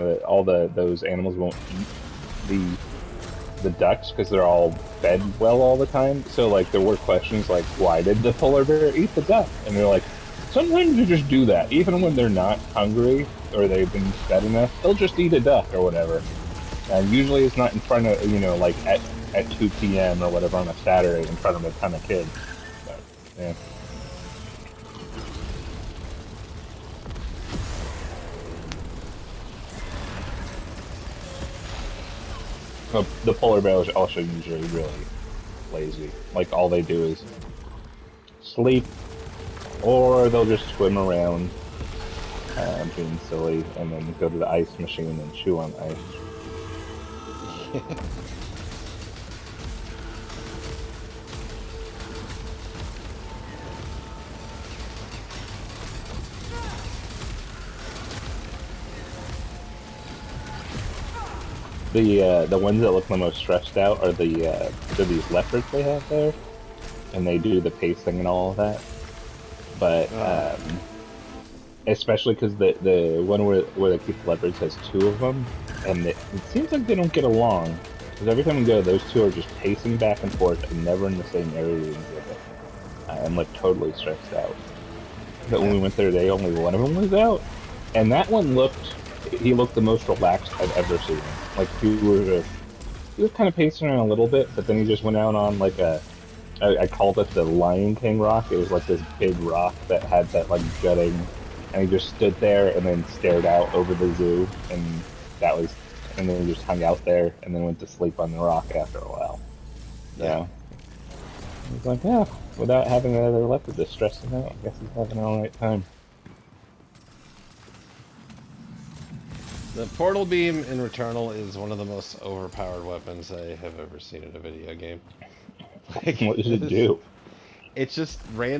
all those animals won't eat the ducks because they're all fed well all the time. So like there were questions like, why did the polar bear eat the duck? And they're like, sometimes they just do that, even when they're not hungry or they've been fed enough. They'll just eat a duck or whatever. And usually it's not in front of, like at 2 p.m. or whatever on a Saturday in front of a ton of kids. But yeah. The polar bears are also usually really lazy. Like all they do is sleep, or they'll just swim around, being silly, and then go to the ice machine and chew on ice. The ones that look the most stressed out are they're these leopards they have there, and they do the pacing and all of that. But especially because the one where they keep the leopards has two of them, and it seems like they don't get along. Because every time we go, those two are just pacing back and forth and never in the same area we exhibit. I'm like totally stressed out. But when we went there, only one of them was out, and that one he looked the most relaxed I've ever seen him. Like he was kind of pacing around a little bit, but then he just went out on like I called it the Lion King rock. It was like this big rock that had that like jutting, and he just stood there and then stared out over the zoo, and and then he just hung out there and then went to sleep on the rock after a while. Yeah. So he's like, yeah, without having the other leopard to stress him out, I guess he's having an alright time. The portal beam in Returnal is one of the most overpowered weapons I have ever seen in a video game. Like, What does it do? it's just random.